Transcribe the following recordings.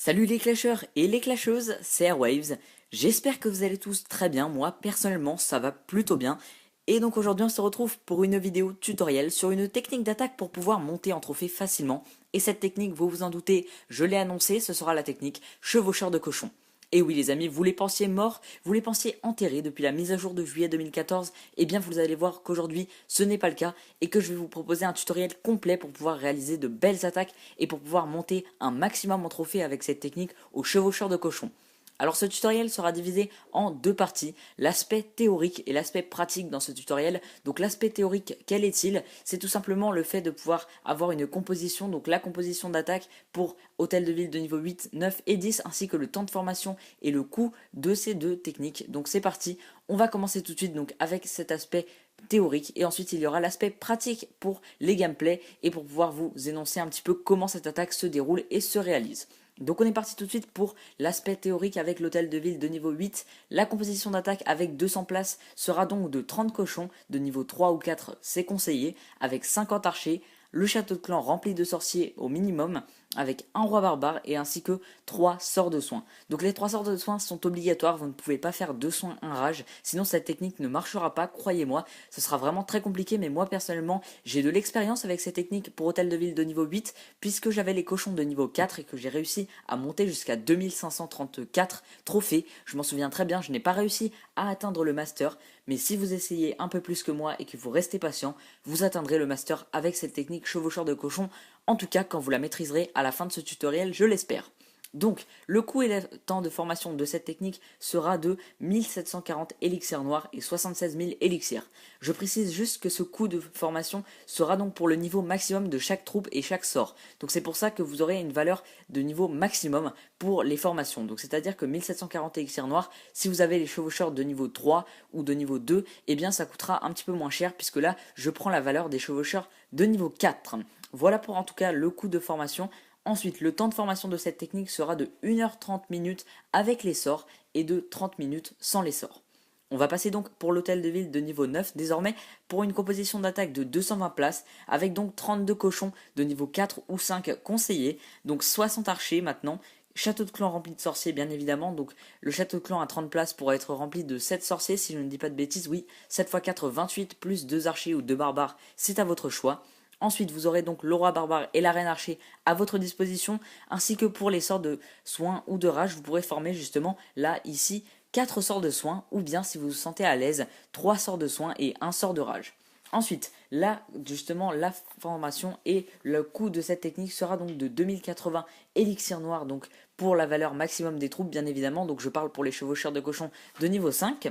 Salut les clasheurs et les clasheuses, c'est Airwaves. J'espère que vous allez tous très bien, moi personnellement ça va plutôt bien. Et donc aujourd'hui on se retrouve pour une vidéo tutoriel sur une technique d'attaque pour pouvoir monter en trophée facilement. Et cette technique, vous vous en doutez, je l'ai annoncé, ce sera la technique chevaucheur de cochon. Et oui les amis, vous les pensiez morts, vous les pensiez enterrés depuis la mise à jour de juillet 2014, et bien vous allez voir qu'aujourd'hui ce n'est pas le cas et que je vais vous proposer un tutoriel complet pour pouvoir réaliser de belles attaques et pour pouvoir monter un maximum en trophée avec cette technique au chevaucheur de cochon. Alors ce tutoriel sera divisé en deux parties, l'aspect théorique et l'aspect pratique dans ce tutoriel. Donc l'aspect théorique, quel est-il? C'est tout simplement le fait de pouvoir avoir une composition, donc la composition d'attaque pour hôtel de ville de niveau 8, 9 et 10, ainsi que le temps de formation et le coût de ces deux techniques. Donc c'est parti, on va commencer tout de suite donc avec cet aspect théorique et ensuite il y aura l'aspect pratique pour les gameplays et pour pouvoir vous énoncer un petit peu comment cette attaque se déroule et se réalise. Donc on est parti tout de suite pour l'aspect théorique avec l'hôtel de ville de niveau 8. La composition d'attaque avec 200 places sera donc de 30 cochons, de niveau 3 ou 4 c'est conseillé, avec 50 archers, le château de clan rempli de sorciers au minimum, avec un roi barbare et ainsi que 3 sorts de soins. Donc les 3 sorts de soins sont obligatoires, vous ne pouvez pas faire 2 soins, 1 rage, sinon cette technique ne marchera pas, croyez-moi, ce sera vraiment très compliqué, mais moi personnellement j'ai de l'expérience avec ces techniques pour hôtel de ville de niveau 8, puisque j'avais les cochons de niveau 4 et que j'ai réussi à monter jusqu'à 2534 trophées. Je m'en souviens très bien, je n'ai pas réussi à atteindre le master, mais si vous essayez un peu plus que moi et que vous restez patient, vous atteindrez le master avec cette technique chevaucheur de cochon, en tout cas quand vous la maîtriserez à la fin de ce tutoriel, je l'espère. Donc, le coût et le temps de formation de cette technique sera de 1740 élixirs noirs et 76 000 élixirs. Je précise juste que ce coût de formation sera donc pour le niveau maximum de chaque troupe et chaque sort. Donc c'est pour ça que vous aurez une valeur de niveau maximum pour les formations. Donc c'est-à-dire que 1740 élixirs noirs, si vous avez les chevaucheurs de niveau 3 ou de niveau 2, eh bien ça coûtera un petit peu moins cher puisque là, je prends la valeur des chevaucheurs de niveau 4. Voilà pour en tout cas le coût de formation. Ensuite, le temps de formation de cette technique sera de 1h30 minutes avec les sorts et de 30 minutes sans les sorts. On va passer donc pour l'hôtel de ville de niveau 9 désormais pour une composition d'attaque de 220 places avec donc 32 cochons de niveau 4 ou 5 conseillés, donc 60 archers maintenant, château de clan rempli de sorciers bien évidemment, donc le château de clan à 30 places pourra être rempli de 7 sorciers si je ne dis pas de bêtises, oui, 7 x 4 28 plus 2 archers ou 2 barbares, c'est à votre choix. Ensuite, vous aurez donc le roi barbare et la reine archer à votre disposition, ainsi que pour les sorts de soins ou de rage, vous pourrez former justement là, ici, 4 sorts de soins, ou bien si vous vous sentez à l'aise, 3 sorts de soins et 1 sort de rage. Ensuite, là, justement, la formation et le coût de cette technique sera donc de 2080 élixirs noirs, donc pour la valeur maximum des troupes, bien évidemment, donc je parle pour les chevaucheurs de cochon de niveau 5.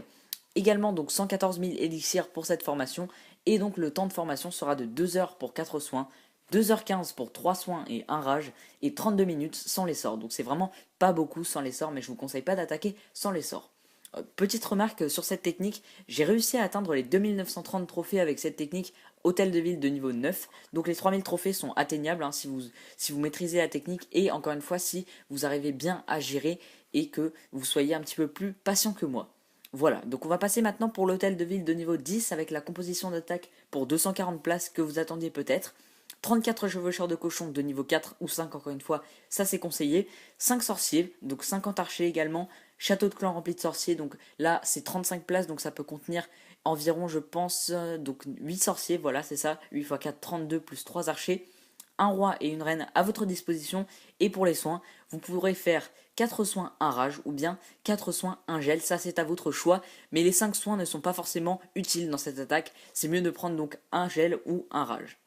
Également donc 114 000 élixirs pour cette formation et donc le temps de formation sera de 2 heures pour 4 soins, 2h15 pour 3 soins et 1 rage et 32 minutes sans les sorts. Donc c'est vraiment pas beaucoup sans les sorts mais je vous conseille pas d'attaquer sans les sorts. Petite remarque sur cette technique, j'ai réussi à atteindre les 2930 trophées avec cette technique hôtel de ville de niveau 9. Donc les 3000 trophées sont atteignables hein, si vous maîtrisez la technique et encore une fois si vous arrivez bien à gérer et que vous soyez un petit peu plus patient que moi. Voilà, donc on va passer maintenant pour l'hôtel de ville de niveau 10 avec la composition d'attaque pour 240 places que vous attendiez peut-être. 34 chevaucheurs de cochon de niveau 4 ou 5 encore une fois, ça c'est conseillé. 5 sorciers, donc 50 archers également. Château de clan rempli de sorciers, donc là c'est 35 places, donc ça peut contenir environ je pense donc 8 sorciers, voilà c'est ça, 8 x 4, 32 plus 3 archers. Un roi et une reine à votre disposition. Et pour les soins, vous pourrez faire 4 soins, 1 rage ou bien 4 soins, 1 gel. Ça, c'est à votre choix. Mais les 5 soins ne sont pas forcément utiles dans cette attaque. C'est mieux de prendre donc un gel ou un rage.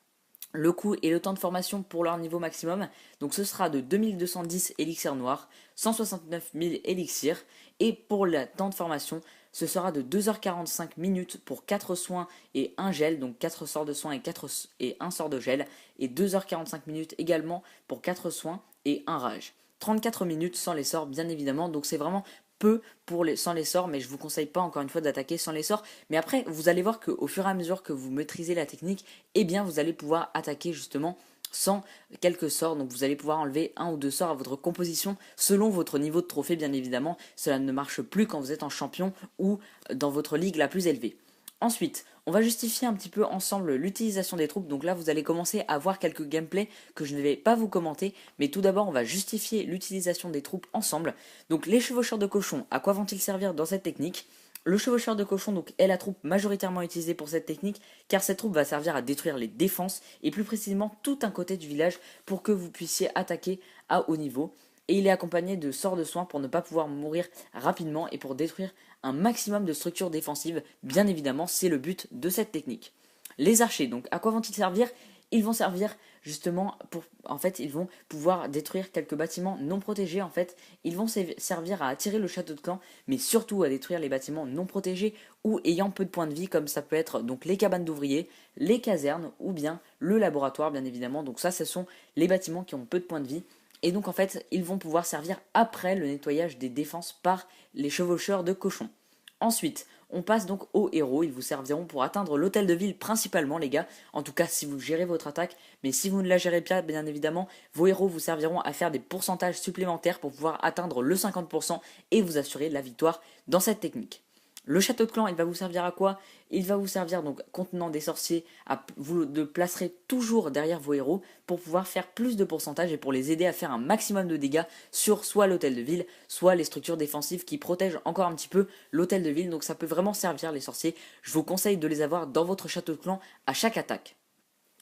Le coût et le temps de formation pour leur niveau maximum, donc ce sera de 2210 élixirs noirs, 169 000 élixirs, et pour le temps de formation, ce sera de 2h45 minutes pour 4 soins et 1 gel, donc 4 sorts de soins et 1 sort de gel, et 2h45 minutes également pour 4 soins et 1 rage. 34 minutes sans les sorts bien évidemment, donc c'est vraiment peu sans les sorts, mais je vous conseille pas encore une fois d'attaquer sans les sorts. Mais après, vous allez voir qu'au fur et à mesure que vous maîtrisez la technique, eh bien vous allez pouvoir attaquer justement sans quelques sorts. Donc vous allez pouvoir enlever un ou deux sorts à votre composition selon votre niveau de trophée bien évidemment. Cela ne marche plus quand vous êtes en champion ou dans votre ligue la plus élevée. Ensuite, on va justifier un petit peu ensemble l'utilisation des troupes. Donc là, vous allez commencer à voir quelques gameplays que je ne vais pas vous commenter. Mais tout d'abord, on va justifier l'utilisation des troupes ensemble. Donc les chevaucheurs de cochon, à quoi vont-ils servir dans cette technique? Le chevaucheur de cochon donc, est la troupe majoritairement utilisée pour cette technique, car cette troupe va servir à détruire les défenses, et plus précisément tout un côté du village, pour que vous puissiez attaquer à haut niveau. Et il est accompagné de sorts de soins pour ne pas pouvoir mourir rapidement et pour détruire un maximum de structures défensives. Bien évidemment, c'est le but de cette technique. Les archers, donc à quoi vont-ils servir? Ils vont servir justement pour, en fait, ils vont pouvoir détruire quelques bâtiments non protégés. En fait, ils vont servir à attirer le château de clan, mais surtout à détruire les bâtiments non protégés ou ayant peu de points de vie, comme ça peut être donc les cabanes d'ouvriers, les casernes ou bien le laboratoire, bien évidemment. Donc ça, ce sont les bâtiments qui ont peu de points de vie. Et donc en fait, ils vont pouvoir servir après le nettoyage des défenses par les chevaucheurs de cochons. Ensuite, on passe donc aux héros. Ils vous serviront pour atteindre l'hôtel de ville principalement, les gars. En tout cas, si vous gérez votre attaque. Mais si vous ne la gérez pas, bien évidemment, vos héros vous serviront à faire des pourcentages supplémentaires pour pouvoir atteindre le 50% et vous assurer la victoire dans cette technique. Le château de clan, il va vous servir à quoi? Il va vous servir donc contenant des sorciers, vous le placerez toujours derrière vos héros pour pouvoir faire plus de pourcentage et pour les aider à faire un maximum de dégâts sur soit l'hôtel de ville, soit les structures défensives qui protègent encore un petit peu l'hôtel de ville. Donc ça peut vraiment servir les sorciers. Je vous conseille de les avoir dans votre château de clan à chaque attaque.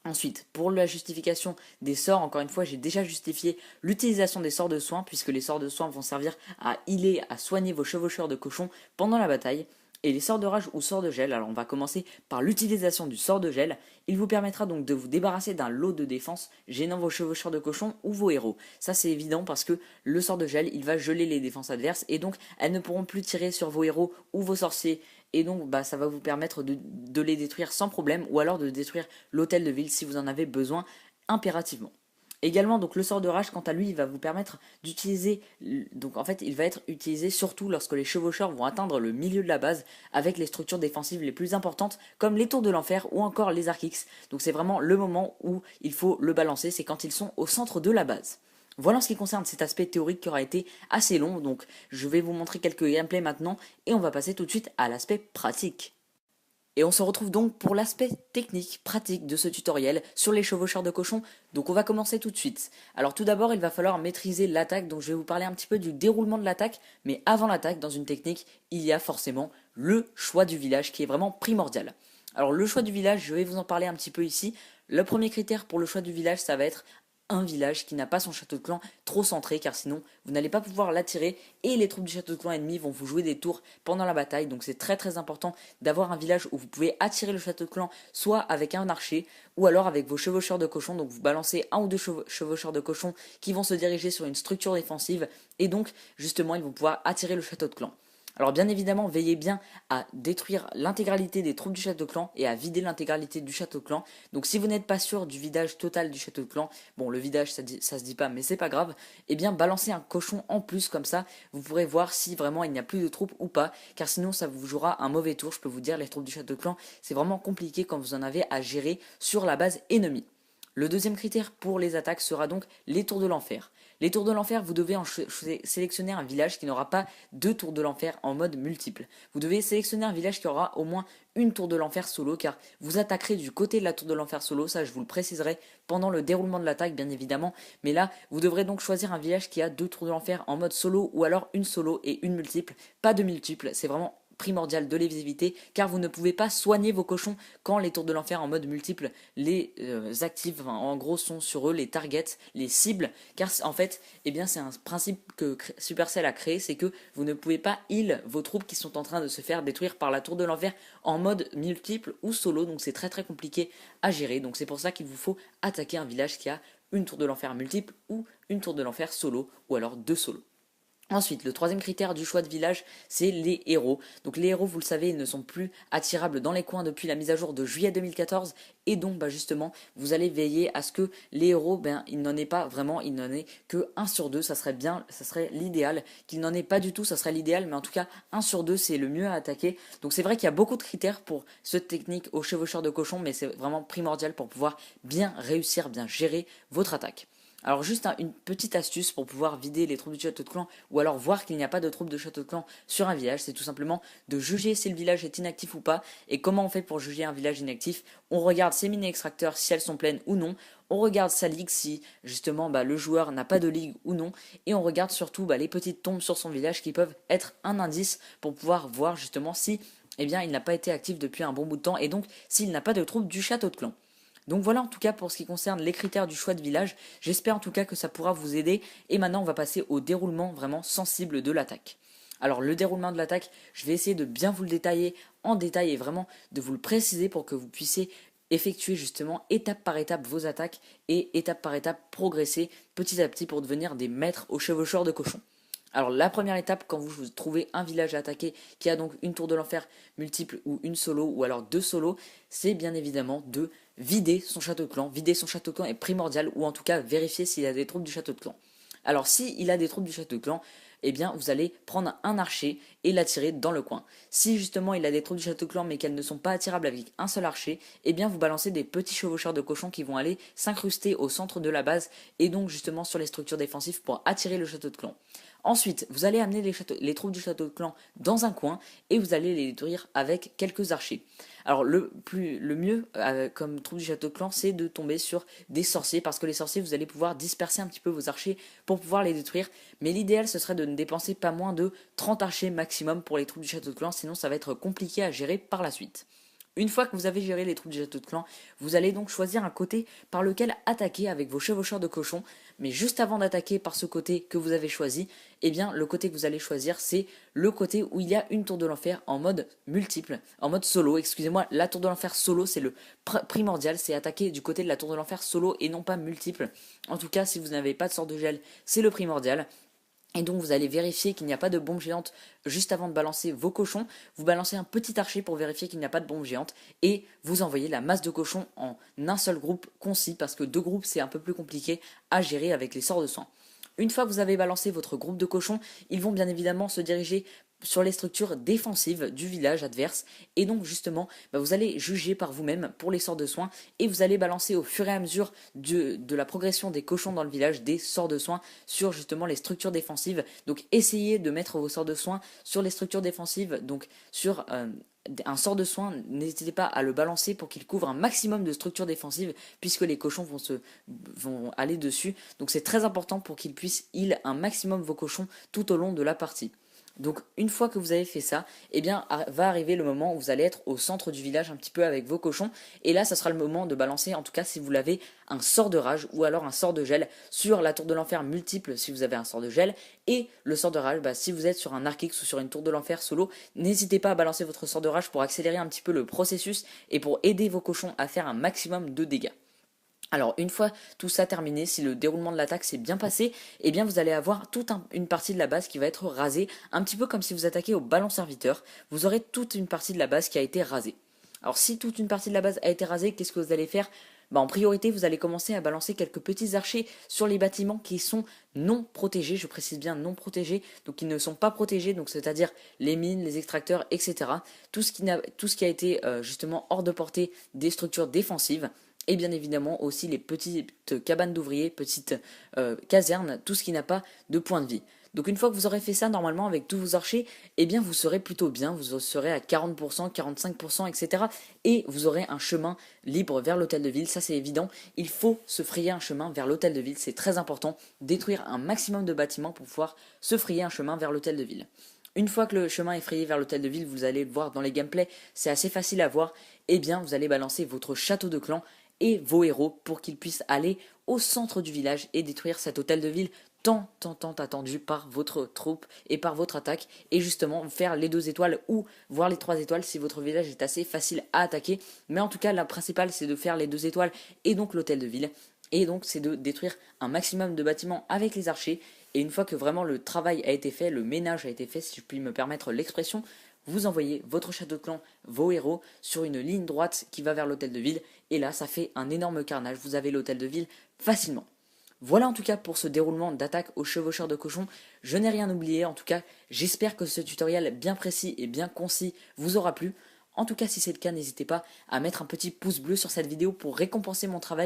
Ensuite, pour la justification des sorts, encore une fois, j'ai déjà justifié l'utilisation des sorts de soins, puisque les sorts de soins vont servir à healer, à soigner vos chevaucheurs de cochon pendant la bataille. Et les sorts de rage ou sorts de gel, alors on va commencer par l'utilisation du sort de gel. Il vous permettra donc de vous débarrasser d'un lot de défense gênant vos chevaucheurs de cochon ou vos héros. Ça c'est évident parce que le sort de gel, il va geler les défenses adverses et donc elles ne pourront plus tirer sur vos héros ou vos sorciers. Et donc ça va vous permettre de les détruire sans problème ou alors de détruire l'hôtel de ville si vous en avez besoin impérativement. Également, donc le sort de rage, quant à lui, il va vous permettre d'utiliser, donc en fait, il va être utilisé surtout lorsque les chevaucheurs vont atteindre le milieu de la base avec les structures défensives les plus importantes, comme les tours de l'enfer ou encore les archix. Donc c'est vraiment le moment où il faut le balancer, c'est quand ils sont au centre de la base. Voilà en ce qui concerne cet aspect théorique qui aura été assez long, donc je vais vous montrer quelques gameplays maintenant et on va passer tout de suite à l'aspect pratique. Et on se retrouve donc pour l'aspect technique, pratique de ce tutoriel sur les chevaucheurs de cochons. Donc on va commencer tout de suite. Alors tout d'abord, il va falloir maîtriser l'attaque, donc je vais vous parler un petit peu du déroulement de l'attaque. Mais avant l'attaque, dans une technique, il y a forcément le choix du village qui est vraiment primordial. Alors le choix du village, je vais vous en parler un petit peu ici. Le premier critère pour le choix du village, ça va être un village qui n'a pas son château de clan trop centré, car sinon vous n'allez pas pouvoir l'attirer et les troupes du château de clan ennemi vont vous jouer des tours pendant la bataille. Donc c'est très très important d'avoir un village où vous pouvez attirer le château de clan soit avec un archer ou alors avec vos chevaucheurs de cochons. Donc vous balancez un ou deux chevaucheurs de cochons qui vont se diriger sur une structure défensive et donc justement ils vont pouvoir attirer le château de clan. Alors bien évidemment, veillez bien à détruire l'intégralité des troupes du château de clan et à vider l'intégralité du château de clan. Donc si vous n'êtes pas sûr du vidage total du château de clan, bon le vidage ça se dit pas mais c'est pas grave, eh bien balancez un cochon en plus comme ça, vous pourrez voir si vraiment il n'y a plus de troupes ou pas, car sinon ça vous jouera un mauvais tour, je peux vous dire, les troupes du château de clan, c'est vraiment compliqué quand vous en avez à gérer sur la base ennemie. Le deuxième critère pour les attaques sera donc les tours de l'enfer. Les tours de l'enfer, vous devez sélectionner un village qui n'aura pas deux tours de l'enfer en mode multiple. Vous devez sélectionner un village qui aura au moins une tour de l'enfer solo, car vous attaquerez du côté de la tour de l'enfer solo, ça je vous le préciserai pendant le déroulement de l'attaque bien évidemment, mais là vous devrez donc choisir un village qui a deux tours de l'enfer en mode solo ou alors une solo et une multiple, pas de multiple, c'est vraiment primordial de les éviter car vous ne pouvez pas soigner vos cochons quand les tours de l'enfer en mode multiple les activent, enfin, en gros sont sur eux les targets, les cibles, car en fait eh bien c'est un principe que Supercell a créé, c'est que vous ne pouvez pas heal vos troupes qui sont en train de se faire détruire par la tour de l'enfer en mode multiple ou solo, donc c'est très très compliqué à gérer, donc c'est pour ça qu'il vous faut attaquer un village qui a une tour de l'enfer multiple ou une tour de l'enfer solo ou alors deux solos. Ensuite, le troisième critère du choix de village, c'est les héros. Donc les héros, vous le savez, ils ne sont plus attirables dans les coins depuis la mise à jour de juillet 2014. Et donc, justement, vous allez veiller à ce que les héros, il n'en ait pas vraiment, il n'en ait que 1 sur 2. Ça serait bien, ça serait l'idéal. Qu'il n'en ait pas du tout, ça serait l'idéal. Mais en tout cas, 1 sur 2, c'est le mieux à attaquer. Donc c'est vrai qu'il y a beaucoup de critères pour cette technique au chevaucheur de cochon, mais c'est vraiment primordial pour pouvoir bien réussir, bien gérer votre attaque. Alors juste une petite astuce pour pouvoir vider les troupes du château de clan ou alors voir qu'il n'y a pas de troupes de château de clan sur un village, c'est tout simplement de juger si le village est inactif ou pas. Et comment on fait pour juger un village inactif? On regarde ses mini-extracteurs si elles sont pleines ou non, on regarde sa ligue si justement le joueur n'a pas de ligue ou non, et on regarde surtout les petites tombes sur son village qui peuvent être un indice pour pouvoir voir justement si il n'a pas été actif depuis un bon bout de temps et donc s'il n'a pas de troupes du château de clan. Donc voilà en tout cas pour ce qui concerne les critères du choix de village, j'espère en tout cas que ça pourra vous aider et maintenant on va passer au déroulement vraiment sensible de l'attaque. Alors le déroulement de l'attaque, je vais essayer de bien vous le détailler en détail et vraiment de vous le préciser pour que vous puissiez effectuer justement étape par étape vos attaques et étape par étape progresser petit à petit pour devenir des maîtres aux chevaucheurs de cochons. Alors la première étape, quand vous trouvez un village à attaquer qui a donc une tour de l'enfer multiple ou une solo ou alors deux solos, c'est bien évidemment de vider son château de clan. Vider son château de clan est primordial ou en tout cas vérifier s'il a des troupes du château de clan. Alors s'il a des troupes du château de clan, eh bien vous allez prendre un archer et l'attirer dans le coin. Si justement il a des troupes du château de clan mais qu'elles ne sont pas attirables avec un seul archer, eh bien vous balancez des petits chevaucheurs de cochons qui vont aller s'incruster au centre de la base et donc justement sur les structures défensives pour attirer le château de clan. Ensuite, vous allez amener les troupes du château de clan dans un coin et vous allez les détruire avec quelques archers. Alors le mieux comme troupe du château de clan, c'est de tomber sur des sorciers parce que les sorciers, vous allez pouvoir disperser un petit peu vos archers pour pouvoir les détruire. Mais l'idéal, ce serait de ne dépenser pas moins de 30 archers maximum pour les troupes du château de clan, sinon ça va être compliqué à gérer par la suite. Une fois que vous avez géré les troupes du château de clan, vous allez donc choisir un côté par lequel attaquer avec vos chevaucheurs de cochons. Mais juste avant d'attaquer par ce côté que vous avez choisi, eh bien le côté que vous allez choisir, c'est le côté où il y a une tour de l'enfer en mode multiple, en mode solo. Excusez-moi, la tour de l'enfer solo, c'est le primordial, c'est attaquer du côté de la tour de l'enfer solo et non pas multiple. En tout cas, si vous n'avez pas de sort de gel, c'est le primordial. Et donc vous allez vérifier qu'il n'y a pas de bombe géante juste avant de balancer vos cochons. Vous balancez un petit archer pour vérifier qu'il n'y a pas de bombe géante. Et vous envoyez la masse de cochons en un seul groupe concis. Parce que deux groupes c'est un peu plus compliqué à gérer avec les sorts de soin. Une fois que vous avez balancé votre groupe de cochons, ils vont bien évidemment se diriger sur les structures défensives du village adverse et donc justement vous allez juger par vous-même pour les sorts de soins et vous allez balancer au fur et à mesure de la progression des cochons dans le village des sorts de soins sur justement les structures défensives. Donc essayez de mettre vos sorts de soins sur les structures défensives, donc sur un sort de soin, n'hésitez pas à le balancer pour qu'il couvre un maximum de structures défensives puisque les cochons vont aller dessus. Donc c'est très important pour qu'ils puissent heal un maximum vos cochons tout au long de la partie. Donc une fois que vous avez fait ça, eh bien va arriver le moment où vous allez être au centre du village un petit peu avec vos cochons. Et là, ça sera le moment de balancer, en tout cas si vous l'avez, un sort de rage ou alors un sort de gel sur la tour de l'enfer multiple si vous avez un sort de gel. Et le sort de rage, si vous êtes sur un Arc X ou sur une tour de l'enfer solo, n'hésitez pas à balancer votre sort de rage pour accélérer un petit peu le processus et pour aider vos cochons à faire un maximum de dégâts. Alors une fois tout ça terminé, si le déroulement de l'attaque s'est bien passé, eh bien vous allez avoir toute une partie de la base qui va être rasée, un petit peu comme si vous attaquez au ballon serviteur, vous aurez toute une partie de la base qui a été rasée. Alors si toute une partie de la base a été rasée, qu'est-ce que vous allez faire? En priorité, vous allez commencer à balancer quelques petits archers sur les bâtiments qui sont non protégés, je précise bien non protégés, donc ils ne sont pas protégés, donc c'est-à-dire les mines, les extracteurs, etc. Tout ce qui a été justement hors de portée des structures défensives. Et bien évidemment aussi les petites cabanes d'ouvriers, petites casernes, tout ce qui n'a pas de point de vie. Donc une fois que vous aurez fait ça normalement avec tous vos archers, eh bien vous serez plutôt bien, vous serez à 40%, 45%, etc. Et vous aurez un chemin libre vers l'hôtel de ville, ça c'est évident. Il faut se frayer un chemin vers l'hôtel de ville, c'est très important. Détruire un maximum de bâtiments pour pouvoir se frayer un chemin vers l'hôtel de ville. Une fois que le chemin est frayé vers l'hôtel de ville, vous allez le voir dans les gameplays, c'est assez facile à voir. Eh bien vous allez balancer votre château de clan et vos héros pour qu'ils puissent aller au centre du village et détruire cet hôtel de ville tant attendu par votre troupe et par votre attaque et justement faire les 2 étoiles ou voir les 3 étoiles si votre village est assez facile à attaquer. Mais en tout cas la principale c'est de faire les 2 étoiles et donc l'hôtel de ville et donc c'est de détruire un maximum de bâtiments avec les archers. Et une fois que vraiment le travail a été fait, le ménage a été fait si je puis me permettre l'expression, vous envoyez votre château de clan, vos héros, sur une ligne droite qui va vers l'hôtel de ville, et là ça fait un énorme carnage, vous avez l'hôtel de ville facilement. Voilà en tout cas pour ce déroulement d'attaque aux chevaucheurs de cochons, je n'ai rien oublié, en tout cas j'espère que ce tutoriel bien précis et bien concis vous aura plu. En tout cas si c'est le cas, n'hésitez pas à mettre un petit pouce bleu sur cette vidéo pour récompenser mon travail.